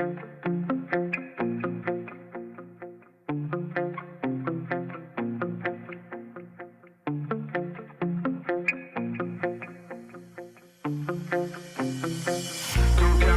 Koukám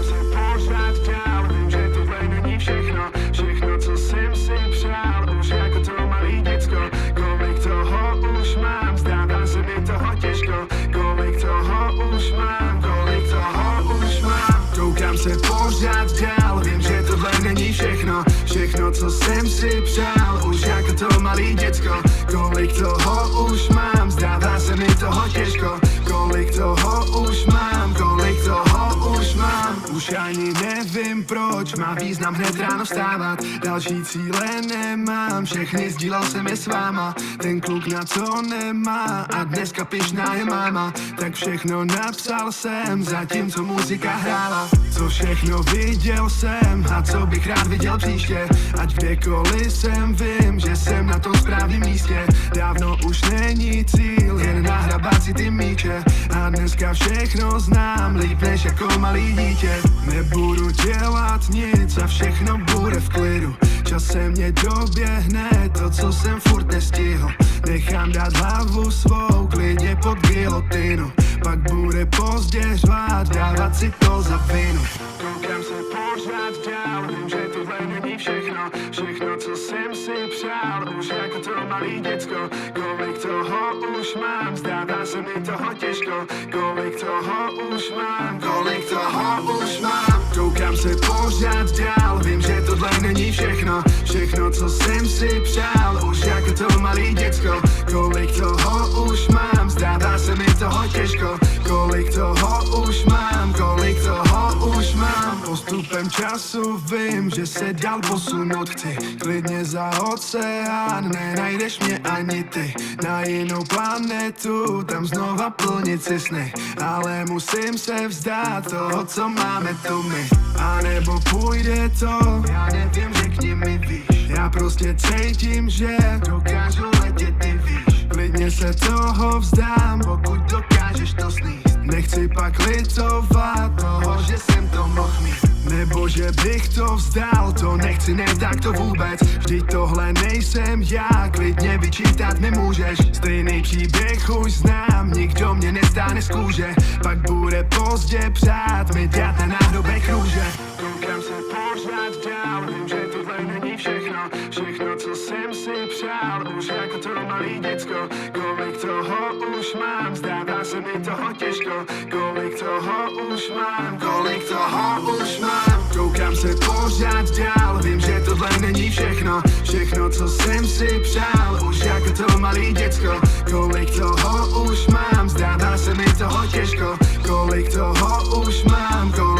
se pořád dál, vím, že tohle není všechno. Všechno, co jsem si přál, už jako to malý děcko. Kolik toho už mám, zdává se mi toho těžko. Kolik toho už mám, kolik toho už mám. Koukám se pořád dál, vím, že tohle není všechno. Všechno, co jsem si přál, už jako to malý děcko. Kolik toho už mám, zdává se mi toho těžko. Kolik toho už mám, kolik toho už mám. Už ani nevím proč, má význam hned ráno vstávat. Další cíle nemám, všechny sdílel jsem je s váma. Ten kluk na to nemá a dneska pyšná je máma. Tak všechno napsal jsem, zatímco muzika hrála. Co všechno viděl jsem a co bych rád viděl příště. Ať kdekoliv jsem, vím, že jsem na tom správném místě. Dávno už není cíl, jen nahrabat si ty míče. A dneska všechno znám, líp než jako malý dítě. Nebudu dělat nic a všechno bude v klidu. Časem mě doběhne to, co jsem furt nestihl. Nechám dát hlavu svou klidně pod gilotinu. Pak bude pozdě řvát, dávat si to za vinu. Koukám se pořád dál, vím, že tohle není všechno. Všechno, co jsem si přál, už jako to malý děcko. Kolik toho už mám, zdává se mi toho těžko. Kolik toho už mám, kolik toho už mám. Koukám se pořád dál, vím, že tohle není všechno. Všechno, co jsem si přál, už jako to malý děcko. Kolik toho už mám, zdává se mi toho těžko. Kolik toho už mám, kolik toho už mám. Postupem času vím, že se dál posunout chci. Klidně za oceán, nenajdeš mě ani ty. Na jinou planetu, tam znova plnit si sny. Ale musím se vzdát toho, co máme tu my. A nebo půjde to, já nevím, řekni mi víš. Já prostě cítím, že dokážu letět, ty víš. Klidně se toho vzdám, pokud dokážeš to sníst. Nechci pak litovat toho, že jsem to mohl mít. Nebo že bych to vzdal, to nechci, ne tak to vůbec. Vždyť tohle nejsem já, klidně vyčítat mi můžeš. Stejný příběh už znám, nikdo mě nestáhne z kůže. Pak bude pozdě přát mi dát na náhrobek růže. Koukám se pořád dál, vím, že tohle není všechno. Všechno, co jsem si přál, už jako to malý děcko. Kolik toho už mám, zdává se mi toho těžko. Kolik toho už mám, kolik toho už mám. Koukám se pořád dál, vím, že tohle není všechno. Všechno, co jsem si přál, už jako to malý děcko. Kolik toho už mám, zdává se mi toho těžko. Kolik toho už mám, kolik